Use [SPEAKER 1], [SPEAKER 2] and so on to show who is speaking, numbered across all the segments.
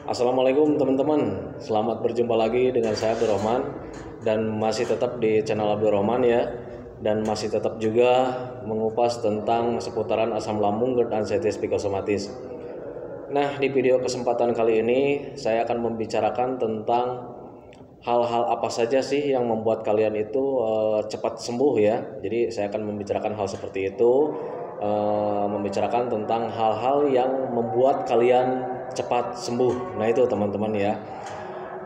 [SPEAKER 1] Assalamualaikum teman-teman, selamat berjumpa lagi dengan saya Abdurrahman dan masih tetap di channel Abdurrahman ya, dan masih tetap juga mengupas tentang seputaran asam lambung, GERD anxieties, psikosomatis. Nah, di video kesempatan kali ini saya akan membicarakan tentang hal-hal apa saja sih yang membuat kalian itu cepat sembuh ya. Jadi saya akan membicarakan hal seperti itu, membicarakan tentang hal-hal yang membuat kalian cepat sembuh. Nah itu teman-teman ya.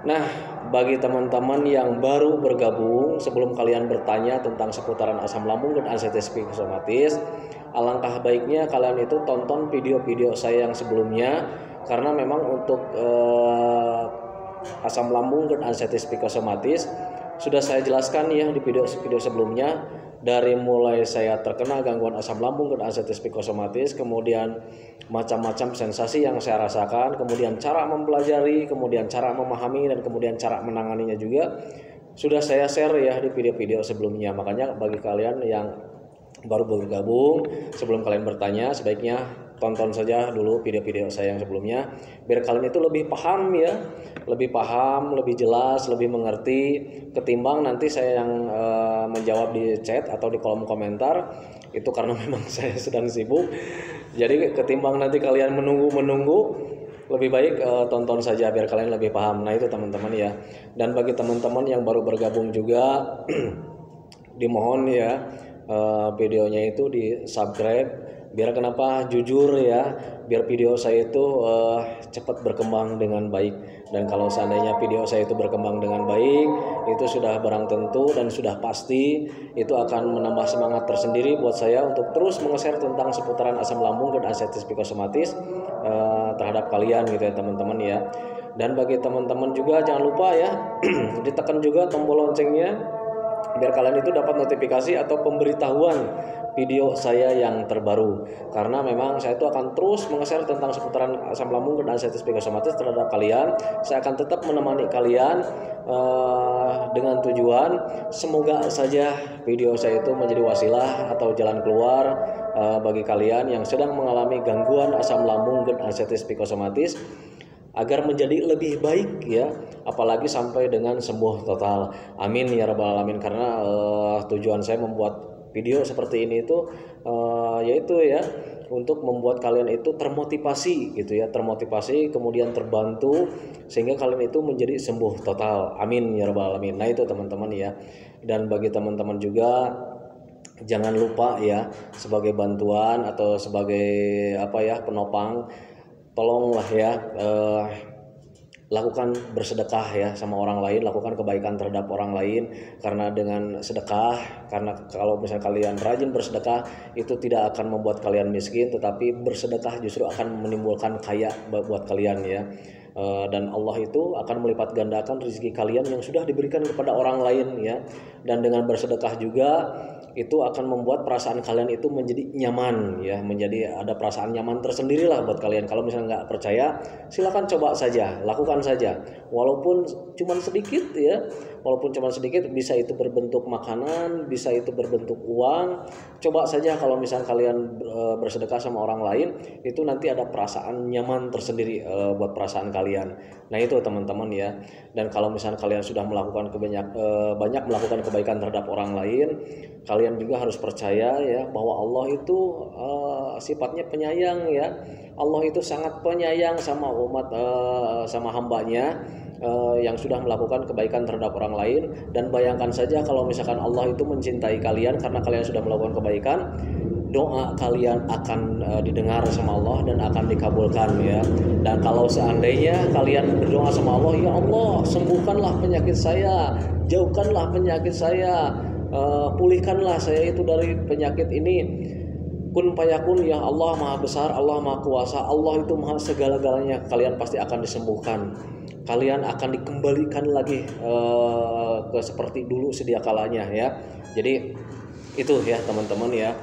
[SPEAKER 1] Nah, bagi teman-teman yang baru bergabung, sebelum kalian bertanya tentang seputaran asam lambung, GERD anxieties, psikosomatis, alangkah baiknya kalian itu tonton video-video saya yang sebelumnya, karena memang untuk asam lambung, GERD anxieties, psikosomatis sudah saya jelaskan ya di video sebelumnya, dari mulai saya terkena gangguan asam lambung, GERD anxieties, psikosomatis, kemudian macam-macam sensasi yang saya rasakan, kemudian cara mempelajari, kemudian cara memahami, dan kemudian cara menanganinya juga sudah saya share ya di video-video sebelumnya. Makanya bagi kalian yang baru bergabung, sebelum kalian bertanya sebaiknya tonton saja dulu video-video saya yang sebelumnya, biar kalian itu lebih paham ya, lebih paham, lebih jelas, lebih mengerti, ketimbang nanti saya yang menjawab di chat atau di kolom komentar itu, karena memang saya sedang sibuk. Jadi ketimbang nanti kalian menunggu, lebih baik tonton saja biar kalian lebih paham. Nah itu teman-teman ya. Dan bagi teman-teman yang baru bergabung juga dimohon ya, videonya itu di subscribe, biar kenapa, jujur ya, biar video saya itu cepat berkembang dengan baik. Dan kalau seandainya video saya itu berkembang dengan baik, itu sudah barang tentu dan sudah pasti itu akan menambah semangat tersendiri buat saya untuk terus menge-share tentang seputaran asam lambung, GERD anxieties, psikosomatis terhadap kalian gitu ya teman-teman ya. Dan bagi teman-teman juga jangan lupa ya ditekan juga tombol loncengnya, biar kalian itu dapat notifikasi atau pemberitahuan video saya yang terbaru, karena memang saya itu akan terus menge-share tentang seputaran asam lambung, GERD anxieties, psikosomatis terhadap kalian. Saya akan tetap menemani kalian dengan tujuan semoga saja video saya itu menjadi wasilah atau jalan keluar bagi kalian yang sedang mengalami gangguan asam lambung, GERD anxieties, psikosomatis, agar menjadi lebih baik ya, apalagi sampai dengan sembuh total. Amin ya rabbal alamin. Karena tujuan saya membuat video seperti ini itu yaitu ya untuk membuat kalian itu termotivasi gitu ya, termotivasi kemudian terbantu sehingga kalian itu menjadi sembuh total. Amin ya rabbal alamin. Nah itu teman-teman ya. Dan bagi teman-teman juga jangan lupa ya, sebagai bantuan atau sebagai penopang, tolonglah ya lakukan bersedekah ya sama orang lain, lakukan kebaikan terhadap orang lain, karena dengan sedekah, karena kalau misalnya kalian rajin bersedekah itu tidak akan membuat kalian miskin, tetapi bersedekah justru akan menimbulkan kaya buat kalian ya. Dan Allah itu akan melipat gandakan rezeki kalian yang sudah diberikan kepada orang lain ya. Dan dengan bersedekah juga itu akan membuat perasaan kalian itu menjadi nyaman ya, menjadi ada perasaan nyaman tersendiri lah buat kalian. Kalau misalnya nggak percaya, silakan coba saja, lakukan saja, walaupun cuma sedikit ya, walaupun cuma sedikit, bisa itu berbentuk makanan, bisa itu berbentuk uang. Coba saja kalau misalnya kalian bersedekah sama orang lain, itu nanti ada perasaan nyaman tersendiri buat perasaan kalian. Nah itu teman-teman ya. Dan kalau misalnya kalian sudah melakukan banyak melakukan kebaikan terhadap orang lain, kalian juga harus percaya ya bahwa Allah itu sifatnya penyayang ya. Allah itu sangat penyayang sama umat, sama hambanya yang sudah melakukan kebaikan terhadap orang lain. Dan bayangkan saja kalau misalkan Allah itu mencintai kalian karena kalian sudah melakukan kebaikan, doa kalian akan didengar sama Allah dan akan dikabulkan ya. Dan kalau seandainya kalian berdoa sama Allah, ya Allah sembuhkanlah penyakit saya, jauhkanlah penyakit saya, pulihkanlah saya itu dari penyakit ini, kun fayakun, ya Allah maha besar, Allah maha kuasa, Allah itu maha segala-galanya, kalian pasti akan disembuhkan, kalian akan dikembalikan lagi ke seperti dulu sedia kalanya ya. Jadi itu ya teman-teman ya.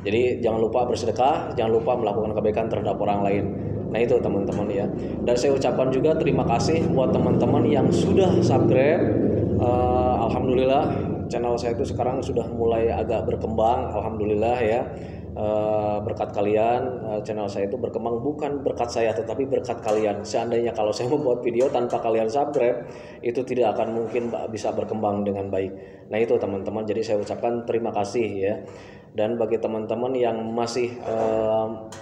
[SPEAKER 1] Jadi jangan lupa bersedekah, jangan lupa melakukan kebaikan terhadap orang lain. Nah itu teman-teman ya. Dan saya ucapkan juga terima kasih buat teman-teman yang sudah subscribe. Alhamdulillah channel saya itu sekarang sudah mulai agak berkembang, alhamdulillah ya. berkat kalian channel saya itu berkembang, bukan berkat saya tetapi berkat kalian. Seandainya kalau saya membuat video tanpa kalian subscribe, itu tidak akan mungkin bisa berkembang dengan baik. Nah itu teman-teman, jadi saya ucapkan terima kasih ya. Dan bagi teman-teman yang masih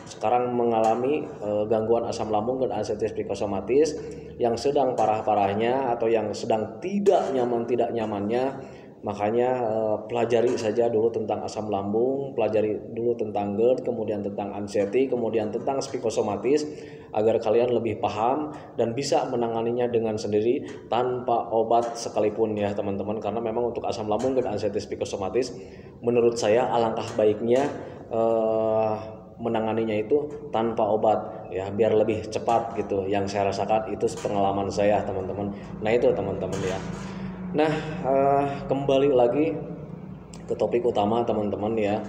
[SPEAKER 1] sekarang mengalami gangguan asam lambung dan anxiety psikosomatis yang sedang parah-parahnya atau yang sedang tidak nyamannya, makanya pelajari saja dulu tentang asam lambung, pelajari dulu tentang GERD, kemudian tentang anxiety, kemudian tentang psikosomatis, agar kalian lebih paham dan bisa menanganinya dengan sendiri tanpa obat sekalipun ya teman-teman. Karena memang untuk asam lambung dan anxiety psikosomatis, menurut saya alangkah baiknya menanganinya itu tanpa obat ya, biar lebih cepat gitu. Yang saya rasakan itu pengalaman saya teman-teman. Nah itu teman-teman ya. Nah, kembali lagi ke topik utama teman-teman ya.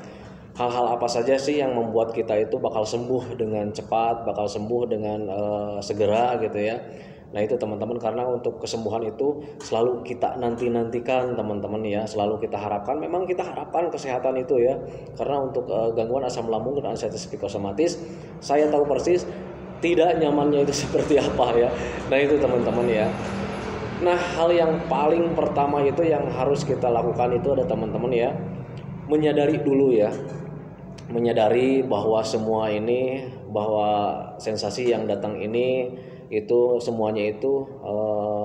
[SPEAKER 1] Hal-hal apa saja sih yang membuat kita itu bakal sembuh dengan cepat, bakal sembuh dengan segera gitu ya. Nah itu teman-teman, karena untuk kesembuhan itu selalu kita nantikan teman-teman ya. Selalu kita harapkan, memang kita harapkan kesehatan itu ya. Karena untuk gangguan asam lambung dan anxiety psikosomatis, saya tahu persis tidak nyamannya itu seperti apa ya. Nah itu teman-teman ya. Nah, hal yang paling pertama itu yang harus kita lakukan itu ada teman-teman ya, menyadari dulu ya, menyadari bahwa semua ini, bahwa sensasi yang datang ini itu semuanya itu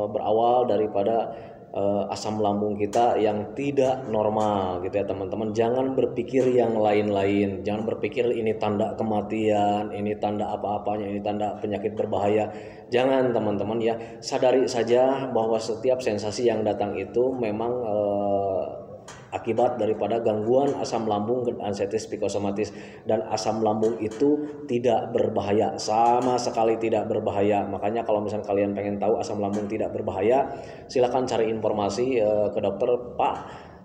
[SPEAKER 1] berawal daripada asam lambung kita yang tidak normal gitu ya teman-teman. Jangan berpikir yang lain-lain, jangan berpikir ini tanda kematian, ini tanda apa-apanya, ini tanda penyakit berbahaya. Jangan teman-teman ya, sadari saja bahwa setiap sensasi yang datang itu memang akibat daripada gangguan asam lambung dan anxiety psikosomatis. Dan asam lambung itu tidak berbahaya, sama sekali tidak berbahaya. Makanya kalau misalnya kalian pengen tahu asam lambung tidak berbahaya, silakan cari informasi ke dokter. Pak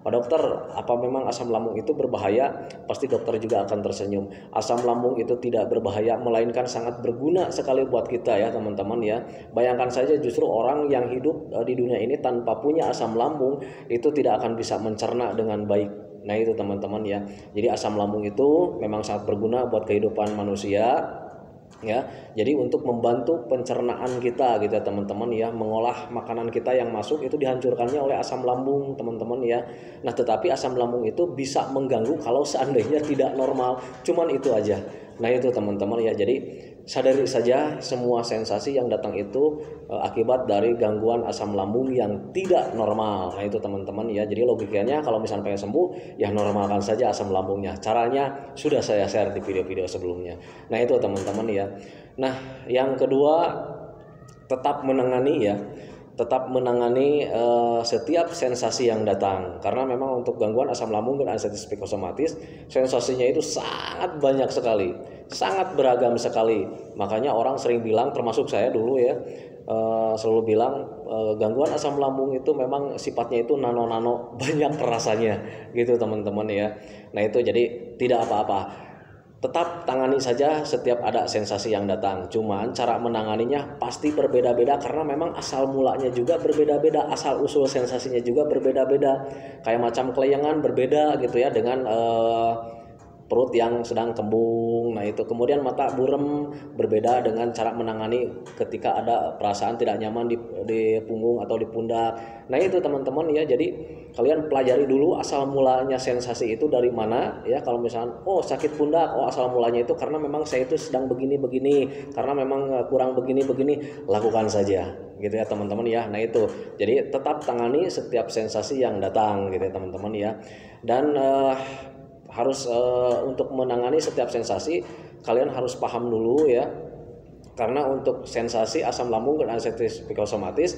[SPEAKER 1] dokter, apa memang asam lambung itu berbahaya? Pasti dokter juga akan tersenyum. Asam lambung itu tidak berbahaya, melainkan sangat berguna sekali buat kita ya teman-teman ya. Bayangkan saja, justru orang yang hidup di dunia ini tanpa punya asam lambung itu tidak akan bisa mencerna dengan baik. Nah itu teman-teman ya. Jadi asam lambung itu memang sangat berguna buat kehidupan manusia ya. Jadi untuk membantu pencernaan kita gitu ya teman-teman ya, mengolah makanan kita yang masuk itu dihancurkannya oleh asam lambung teman-teman ya. Nah tetapi asam lambung itu bisa mengganggu kalau seandainya tidak normal, cuman itu aja. Nah itu teman-teman ya, jadi sadari saja semua sensasi yang datang itu akibat dari gangguan asam lambung yang tidak normal. Nah itu teman-teman ya, jadi logikanya kalau misalnya pengen sembuh ya normalkan saja asam lambungnya. Caranya sudah saya share di video-video sebelumnya. Nah itu teman-teman ya. Nah yang kedua, tetap menangani ya, tetap menangani setiap sensasi yang datang. Karena memang untuk gangguan asam lambung dan anxiety psikosomatis, sensasinya itu sangat banyak sekali, sangat beragam sekali. Makanya orang sering bilang, termasuk saya dulu ya, selalu bilang gangguan asam lambung itu memang sifatnya itu nano-nano, banyak rasanya gitu teman-teman ya. Nah itu jadi tidak apa-apa, tetap tangani saja setiap ada sensasi yang datang. Cuman cara menanganinya pasti berbeda-beda, karena memang asal mulanya juga berbeda-beda, asal usul sensasinya juga berbeda-beda. Kayak macam kelayangan berbeda gitu ya dengan perut yang sedang kembung. Nah itu kemudian mata burem berbeda dengan cara menangani ketika ada perasaan tidak nyaman di punggung atau di pundak. Nah itu teman-teman ya, jadi kalian pelajari dulu asal mulanya sensasi itu dari mana ya. Kalau misalnya sakit pundak, asal mulanya itu karena memang saya itu sedang begini-begini, karena memang kurang begini-begini, lakukan saja gitu ya teman-teman ya. Nah itu jadi tetap tangani setiap sensasi yang datang gitu ya teman-teman ya. Dan harus untuk menangani setiap sensasi kalian harus paham dulu ya, karena untuk sensasi asam lambung dan anxiety psikosomatis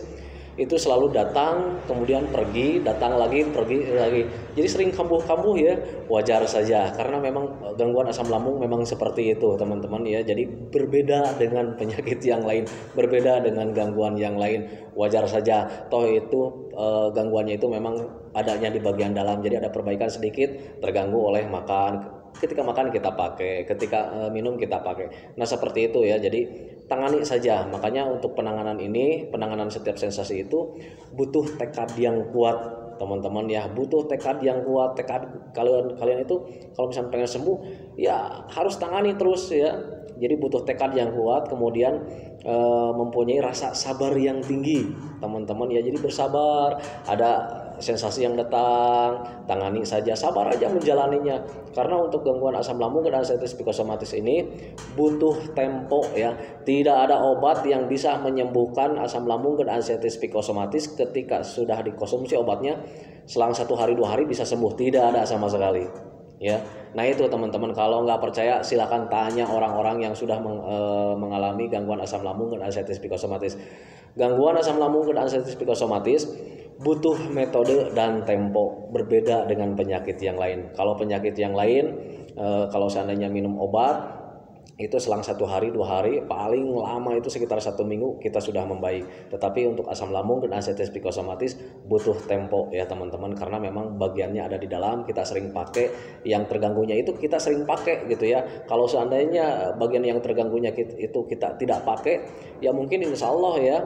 [SPEAKER 1] itu selalu datang kemudian pergi, datang lagi pergi lagi, jadi sering kambuh-kambuh ya, wajar saja karena memang gangguan asam lambung memang seperti itu teman-teman ya. Jadi berbeda dengan penyakit yang lain, berbeda dengan gangguan yang lain, wajar saja, toh itu gangguannya itu memang adanya di bagian dalam, jadi ada perbaikan sedikit, terganggu oleh makan. Ketika makan kita pakai, ketika minum kita pakai. Nah seperti itu ya, jadi tangani saja. Makanya untuk penanganan ini, penanganan setiap sensasi itu butuh tekad yang kuat teman-teman ya, butuh tekad yang kuat. Tekad kalian itu kalau misalnya pengen sembuh ya harus tangani terus ya. Jadi butuh tekad yang kuat, kemudian mempunyai rasa sabar yang tinggi teman-teman ya. Jadi bersabar, ada sensasi yang datang, tangani saja, sabar aja menjalaninya. Karena untuk gangguan asam lambung dan anxiety psikosomatis ini butuh tempo ya. Tidak ada obat yang bisa menyembuhkan asam lambung dan anxiety psikosomatis ketika sudah dikonsumsi obatnya selang 1 hari 2 hari bisa sembuh, tidak ada sama sekali ya. Nah itu teman-teman, kalau nggak percaya silakan tanya orang-orang yang sudah mengalami gangguan asam lambung dan anxiety psikosomatis. Gangguan asam lambung dan anxiety psikosomatis butuh metode dan tempo, berbeda dengan penyakit yang lain. Kalau penyakit yang lain kalau seandainya minum obat itu selang 1 hari 2 hari, paling lama itu sekitar 1 minggu kita sudah membaik. Tetapi untuk asam lambung dan anxiety psikosomatis butuh tempo ya teman-teman, karena memang bagiannya ada di dalam, kita sering pakai, yang terganggunya itu kita sering pakai gitu ya. Kalau seandainya bagian yang terganggunya itu kita tidak pakai, ya mungkin insya Allah ya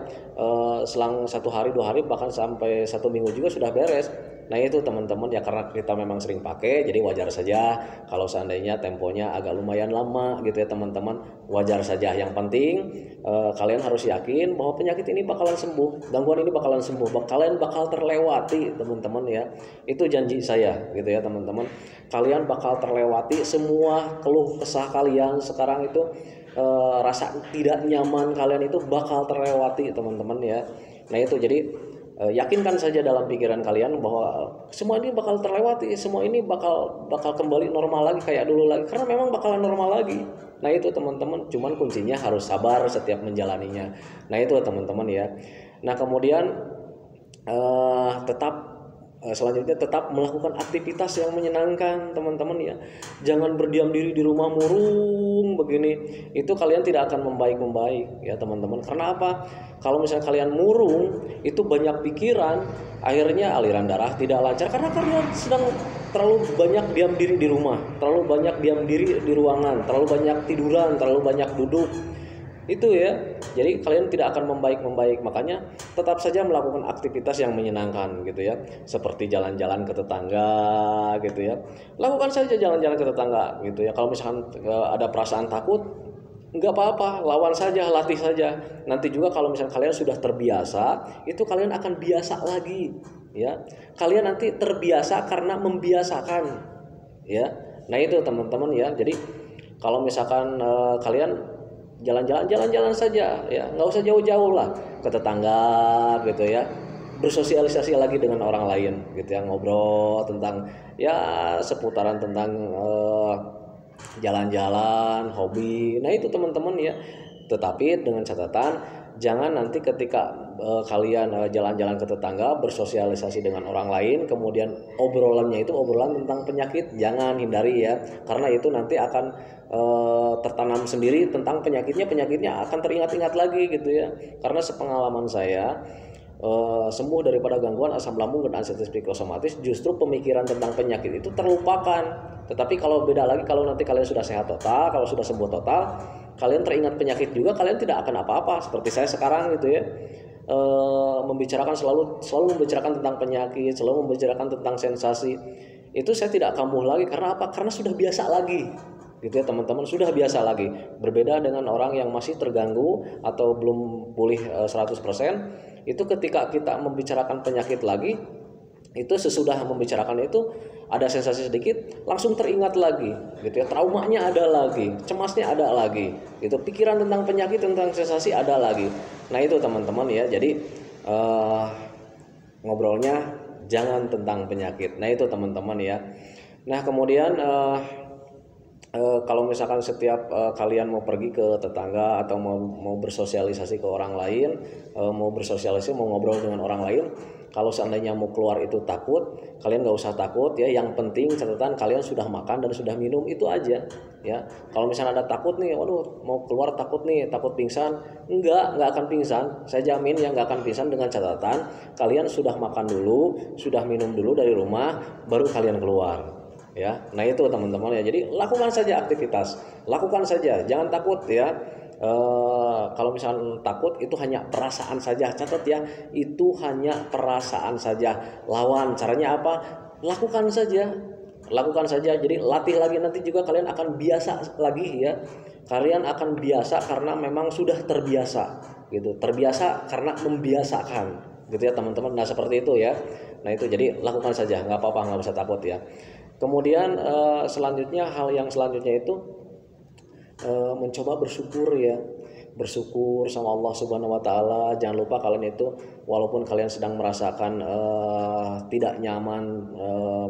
[SPEAKER 1] selang 1 hari 2 hari bahkan sampai 1 minggu juga sudah beres. Nah itu teman-teman ya, karena kita memang sering pakai, jadi wajar saja kalau seandainya temponya agak lumayan lama gitu ya teman-teman, wajar saja. Yang penting kalian harus yakin bahwa penyakit ini bakalan sembuh, gangguan ini bakalan sembuh, kalian bakal terlewati teman-teman ya. Itu janji saya gitu ya teman-teman, kalian bakal terlewati semua keluh kesah kalian sekarang itu, rasa tidak nyaman kalian itu bakal terlewati teman-teman ya. Nah itu jadi yakinkan saja dalam pikiran kalian bahwa semua ini bakal terlewati, semua ini bakal kembali normal lagi kayak dulu lagi, karena memang bakalan normal lagi. Nah itu teman-teman, cuman kuncinya harus sabar setiap menjalaninya. Nah itu teman-teman ya. Nah kemudian selanjutnya tetap melakukan aktivitas yang menyenangkan teman-teman ya. Jangan berdiam diri di rumah murung begini, itu kalian tidak akan membaik ya teman-teman. Karena apa? Kalau misalnya kalian murung, itu banyak pikiran, akhirnya aliran darah tidak lancar karena kalian sedang terlalu banyak diam diri di rumah, terlalu banyak diam diri di ruangan, terlalu banyak tiduran, terlalu banyak duduk. Itu ya, jadi kalian tidak akan membaik. Makanya tetap saja melakukan aktivitas yang menyenangkan gitu ya, seperti jalan-jalan ke tetangga gitu ya. Lakukan saja jalan-jalan ke tetangga gitu ya. Kalau misalkan ada perasaan takut, nggak apa-apa, lawan saja, latih saja. Nanti juga kalau misalkan kalian sudah terbiasa, itu kalian akan biasa lagi ya. Kalian nanti terbiasa karena membiasakan ya. Nah itu teman-teman ya. Jadi kalau misalkan kalian jalan-jalan saja ya, nggak usah jauh-jauh lah, ke tetangga gitu ya, bersosialisasi lagi dengan orang lain gitu ya, ngobrol tentang ya seputaran tentang jalan-jalan, hobi. Nah itu teman-teman ya, tetapi dengan catatan jangan nanti ketika kalian jalan-jalan ke tetangga, bersosialisasi dengan orang lain, kemudian obrolannya itu obrolan tentang penyakit, jangan, hindari ya, karena itu nanti akan tertanam sendiri tentang penyakitnya akan teringat-ingat lagi gitu ya. Karena sepengalaman saya, sembuh daripada gangguan asam lambung dan anxiety psikosomatis justru pemikiran tentang penyakit itu terlupakan. Tetapi kalau beda lagi, kalau nanti kalian sudah sehat total, kalau sudah sembuh total, kalian teringat penyakit juga, kalian tidak akan apa-apa. Seperti saya sekarang gitu ya, membicarakan selalu membicarakan tentang penyakit, selalu membicarakan tentang sensasi, itu saya tidak kambuh lagi. Karena apa? Karena sudah biasa lagi gitu ya teman-teman, sudah biasa lagi. Berbeda dengan orang yang masih terganggu atau belum pulih 100%, itu ketika kita membicarakan penyakit lagi, itu sesudah membicarakan itu ada sensasi sedikit, langsung teringat lagi gitu ya, traumanya ada lagi, cemasnya ada lagi, itu pikiran tentang penyakit, tentang sensasi ada lagi. Nah itu teman-teman ya, jadi ngobrolnya jangan tentang penyakit. Nah itu teman-teman ya. Nah kemudian kalau misalkan setiap kalian mau pergi ke tetangga atau mau bersosialisasi ke orang lain, mau bersosialisasi, mau ngobrol dengan orang lain, kalau seandainya mau keluar itu takut, kalian nggak usah takut ya. Yang penting catatan kalian sudah makan dan sudah minum, itu aja ya. Kalau misalnya ada takut nih, waduh mau keluar takut nih, takut pingsan, nggak akan pingsan, saya jamin ya nggak akan pingsan, dengan catatan kalian sudah makan dulu, sudah minum dulu dari rumah, baru kalian keluar ya. Nah itu teman-teman ya, jadi lakukan saja aktivitas, lakukan saja, jangan takut ya. Kalau misalnya takut itu hanya perasaan saja, catat ya, itu hanya perasaan saja. Lawan caranya apa? Lakukan saja, lakukan saja. Jadi latih lagi, nanti juga kalian akan biasa lagi ya. Kalian akan biasa karena memang sudah terbiasa gitu. Terbiasa karena membiasakan gitu ya teman-teman. Nah seperti itu ya. Nah itu jadi lakukan saja, nggak apa-apa, nggak usah takut ya. Kemudian selanjutnya, hal yang selanjutnya itu mencoba bersyukur ya, bersyukur sama Allah Subhanahu wa taala. Jangan lupa kalian itu walaupun kalian sedang merasakan tidak nyaman,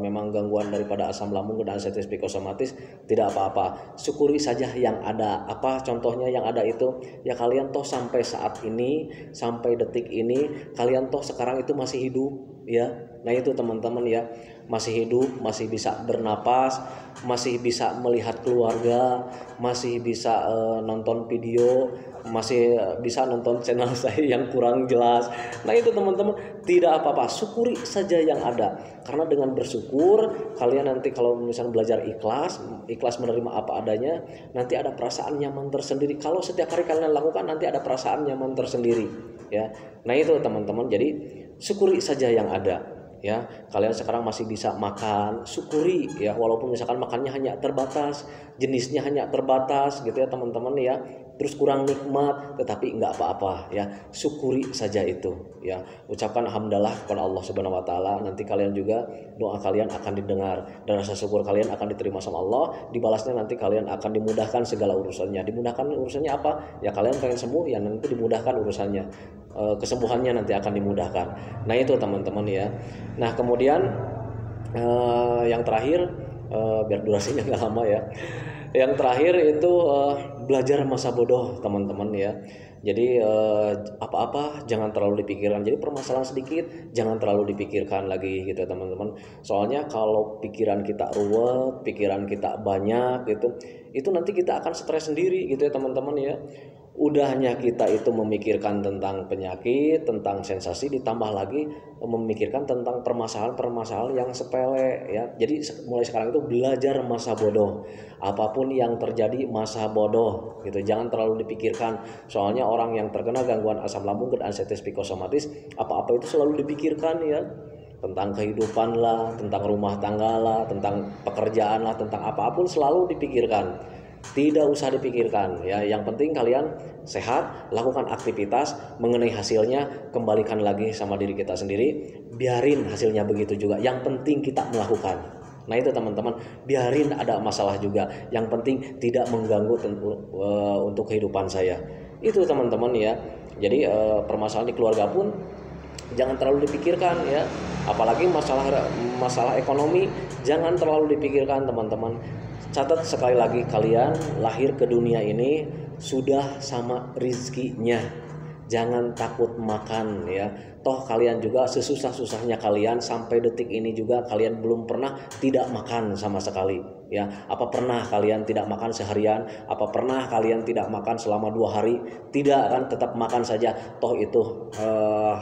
[SPEAKER 1] memang gangguan daripada asam lambung dan anestesi psikosomatis, tidak apa-apa, syukuri saja yang ada. Apa contohnya yang ada itu? Ya kalian toh sampai saat ini, sampai detik ini kalian toh sekarang itu masih hidup ya. Nah itu teman-teman ya, masih hidup, masih bisa bernapas, masih bisa melihat keluarga, masih bisa nonton video, masih bisa nonton channel saya yang kurang jelas. Nah itu teman-teman, tidak apa-apa, syukuri saja yang ada. Karena dengan bersyukur kalian nanti kalau misalnya belajar ikhlas menerima apa adanya, nanti ada perasaan nyaman tersendiri. Kalau setiap hari kalian lakukan, nanti ada perasaan nyaman tersendiri ya. Nah itu teman-teman, jadi syukuri saja yang ada. Ya, kalian sekarang masih bisa makan, syukuri ya, walaupun misalkan makannya hanya terbatas, jenisnya hanya terbatas gitu ya teman-teman ya, terus kurang nikmat, tetapi nggak apa-apa ya, syukuri saja itu ya. Ucapkan alhamdulillah kepada Allah Subhanahu wa taala, nanti kalian juga doa kalian akan didengar dan rasa syukur kalian akan diterima sama Allah, dibalasnya nanti kalian akan dimudahkan segala urusannya. Dimudahkan urusannya apa? Ya kalian pengen sembuh ya, nanti dimudahkan urusannya. Kesembuhannya nanti akan dimudahkan. Nah itu teman-teman ya. Nah kemudian yang terakhir, biar durasinya nggak lama ya. Yang terakhir itu belajar masa bodoh teman-teman ya. Jadi apa-apa jangan terlalu dipikirkan. Jadi permasalahan sedikit jangan terlalu dipikirkan lagi gitu teman-teman. Soalnya kalau pikiran kita ruwet, pikiran kita banyak gitu, itu nanti kita akan stres sendiri gitu ya teman-teman ya. Udahnya kita itu memikirkan tentang penyakit, tentang sensasi, ditambah lagi memikirkan tentang permasalahan-permasalahan yang sepele ya. Jadi mulai sekarang itu belajar masa bodoh. Apapun yang terjadi masa bodoh gitu. Jangan terlalu dipikirkan. Soalnya orang yang terkena gangguan asam lambung dan anestesi psikosomatis, apa-apa itu selalu dipikirkan ya. Tentang kehidupan lah, tentang rumah tangga lah, tentang pekerjaan lah, tentang apapun selalu dipikirkan. Tidak usah dipikirkan ya, yang penting kalian sehat, lakukan aktivitas, mengenai hasilnya kembalikan lagi sama diri kita sendiri, biarin hasilnya begitu juga, yang penting kita melakukan. Nah itu teman-teman, biarin ada masalah juga, yang penting tidak mengganggu untuk kehidupan saya. Itu teman-teman ya. Jadi permasalahan di keluarga pun jangan terlalu dipikirkan ya, apalagi masalah ekonomi jangan terlalu dipikirkan teman-teman. Catat sekali lagi, kalian lahir ke dunia ini sudah sama rizkinya. Jangan takut makan ya. Toh kalian juga sesusah-susahnya kalian sampai detik ini juga kalian belum pernah tidak makan sama sekali ya. Apa pernah kalian tidak makan seharian? Apa pernah kalian tidak makan selama 2 hari? Tidak kan, tetap makan saja. Toh itu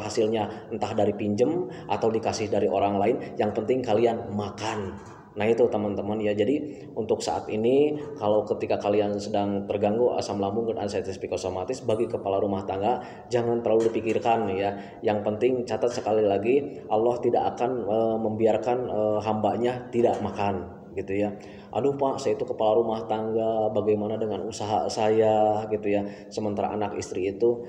[SPEAKER 1] hasilnya entah dari pinjem atau dikasih dari orang lain, yang penting kalian makan. Nah itu teman-teman ya. Jadi untuk saat ini kalau ketika kalian sedang terganggu asam lambung dan anestesi psikosomatis, bagi kepala rumah tangga jangan terlalu dipikirkan ya. Yang penting catat sekali lagi, Allah tidak akan membiarkan hambanya tidak makan gitu ya. Aduh Pak, saya itu kepala rumah tangga, bagaimana dengan usaha saya gitu ya, sementara anak istri itu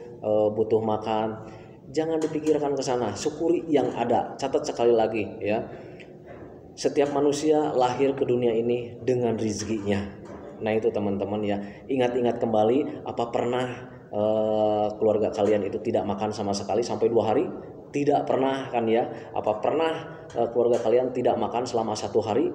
[SPEAKER 1] butuh makan. Jangan dipikirkan ke sana, syukuri yang ada. Catat sekali lagi ya, setiap manusia lahir ke dunia ini dengan rizkinya. Nah itu teman-teman ya, ingat-ingat kembali, apa pernah keluarga kalian itu tidak makan sama sekali sampai 2 hari? Tidak pernah kan ya. Apa pernah keluarga kalian tidak makan selama 1 hari?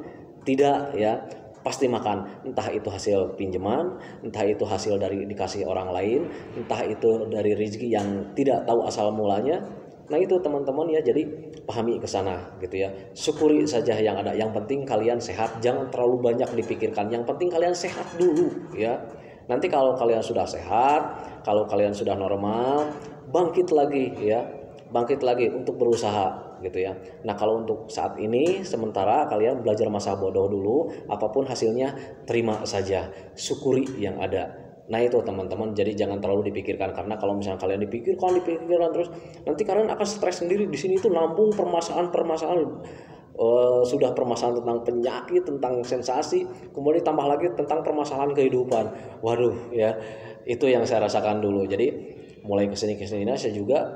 [SPEAKER 1] Tidak ya, pasti makan. Entah itu hasil pinjaman, entah itu hasil dari dikasih orang lain, entah itu dari rezeki yang tidak tahu asal mulanya. Nah itu teman-teman ya, jadi pahami ke sana gitu ya. Syukuri saja yang ada. Yang penting kalian sehat, jangan terlalu banyak dipikirkan. Yang penting kalian sehat dulu ya. Nanti kalau kalian sudah sehat, kalau kalian sudah normal, bangkit lagi ya. Bangkit lagi untuk berusaha gitu ya. Nah kalau untuk saat ini sementara kalian belajar masa bodoh dulu, apapun hasilnya terima saja, syukuri yang ada. Nah itu teman-teman, jadi jangan terlalu dipikirkan, karena kalau misalnya kalian dipikirkan terus, nanti kalian akan stres sendiri. Di sini itu lambung permasalahan sudah permasalahan tentang penyakit, tentang sensasi, kemudian tambah lagi tentang permasalahan kehidupan. Waduh ya, itu yang saya rasakan dulu. Jadi mulai kesini saya juga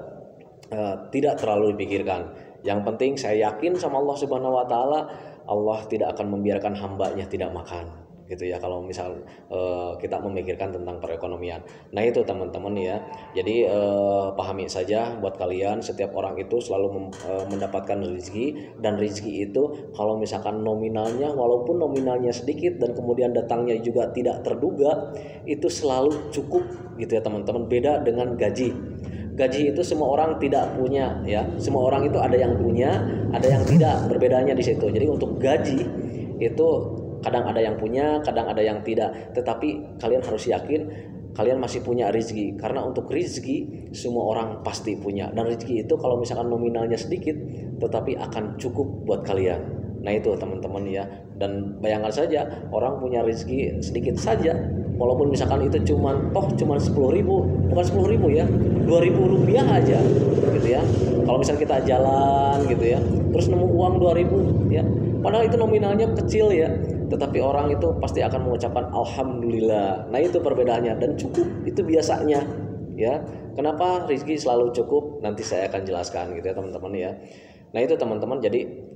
[SPEAKER 1] tidak terlalu dipikirkan. Yang penting saya yakin sama Allah Subhanahu Wa Taala, Allah tidak akan membiarkan hambanya tidak makan gitu ya, kalau misal kita memikirkan tentang perekonomian. Nah itu teman-teman ya, jadi pahami saja buat kalian, setiap orang itu selalu mendapatkan rezeki, dan rezeki itu kalau misalkan nominalnya, walaupun nominalnya sedikit dan kemudian datangnya juga tidak terduga, itu selalu cukup gitu ya teman-teman. Beda dengan gaji. Gaji itu semua orang tidak punya ya, semua orang itu ada yang punya, ada yang tidak, berbedanya di situ. Jadi untuk gaji itu kadang ada yang punya, kadang ada yang tidak. Tetapi kalian harus yakin kalian masih punya rezeki, karena untuk rezeki semua orang pasti punya. Dan rezeki itu kalau misalkan nominalnya sedikit, tetapi akan cukup buat kalian. Nah itu teman-teman ya. Dan bayangkan saja orang punya rezeki sedikit saja, walaupun misalkan itu cuman 10.000, bukan 10.000 ya, 2.000 rupiah aja gitu ya. Kalau misalkan kita jalan gitu ya, terus nemu uang 2.000 ya, padahal itu nominalnya kecil ya, tetapi orang itu pasti akan mengucapkan alhamdulillah. Nah itu perbedaannya, dan cukup itu biasanya ya. Kenapa rezeki selalu cukup, nanti saya akan jelaskan gitu ya teman-teman ya. Nah itu teman-teman, jadi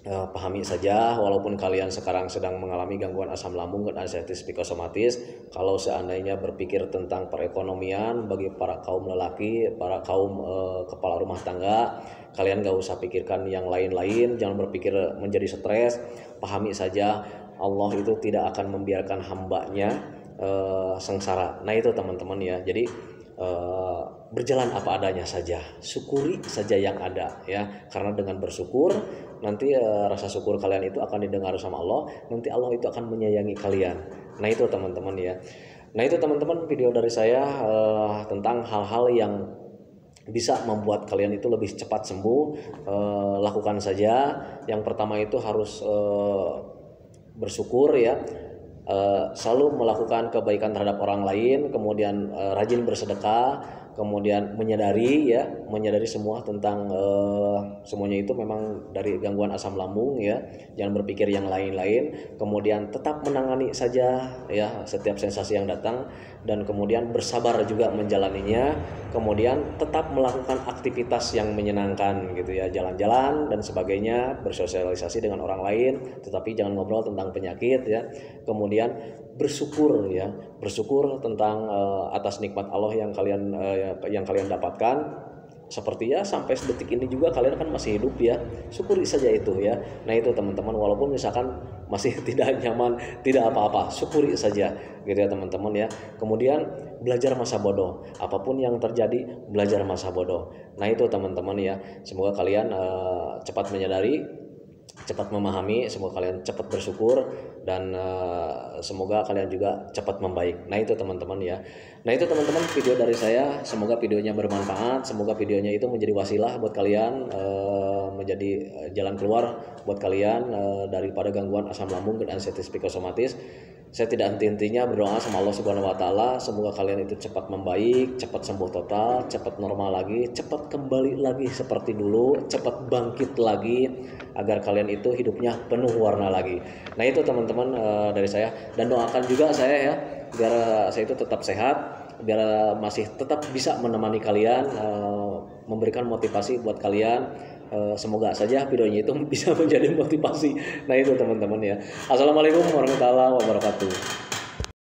[SPEAKER 1] pahami saja, walaupun kalian sekarang sedang mengalami gangguan asam lambung dan anestesi psikosomatis, kalau seandainya berpikir tentang perekonomian bagi para kaum lelaki, para kaum kepala rumah tangga, kalian gak usah pikirkan yang lain-lain, jangan berpikir menjadi stres. Pahami saja Allah itu tidak akan membiarkan hambanya sengsara. Nah itu teman-teman ya, jadi berjalan apa adanya saja, syukuri saja yang ada ya, karena dengan bersyukur nanti rasa syukur kalian itu akan didengar sama Allah, nanti Allah itu akan menyayangi kalian. Nah itu teman-teman ya. Nah itu teman-teman, video dari saya tentang hal-hal yang bisa membuat kalian itu lebih cepat sembuh. Lakukan saja. Yang pertama itu harus bersyukur ya, selalu melakukan kebaikan terhadap orang lain, kemudian rajin bersedekah, kemudian menyadari semua tentang semuanya itu memang dari gangguan asam lambung ya, jangan berpikir yang lain-lain, kemudian tetap menangani saja ya setiap sensasi yang datang, dan kemudian bersabar juga menjalaninya, kemudian tetap melakukan aktivitas yang menyenangkan gitu ya, jalan-jalan dan sebagainya, bersosialisasi dengan orang lain, tetapi jangan ngobrol tentang penyakit ya. Kemudian bersyukur ya, bersyukur tentang atas nikmat Allah yang kalian dapatkan. Seperti ya sampai detik ini juga kalian kan masih hidup ya, syukuri saja itu ya. Nah itu teman-teman, walaupun misalkan masih tidak nyaman, tidak apa-apa, syukuri saja gitu ya teman-teman ya. Kemudian belajar masa bodoh, apapun yang terjadi belajar masa bodoh. Nah itu teman-teman ya, semoga kalian cepat menyadari, cepat memahami, semoga kalian cepat bersyukur, dan semoga kalian juga cepat membaik. Nah itu teman-teman ya. Nah itu teman-teman, video dari saya, semoga videonya bermanfaat, semoga videonya itu menjadi wasilah buat kalian, menjadi jalan keluar buat kalian daripada gangguan asam lambung dan anestesi psikosomatis. Saya tidak henti-hentinya berdoa sama Allah Subhanahu Wa Taala, semoga kalian itu cepat membaik, cepat sembuh total, cepat normal lagi, cepat kembali lagi seperti dulu, cepat bangkit lagi, agar kalian itu hidupnya penuh warna lagi. Nah itu teman-teman dari saya, dan doakan juga saya ya, biar saya itu tetap sehat, biar masih tetap bisa menemani kalian, memberikan motivasi buat kalian. Semoga saja videonya itu bisa menjadi motivasi. Nah itu teman-teman ya. Assalamualaikum warahmatullahi wabarakatuh.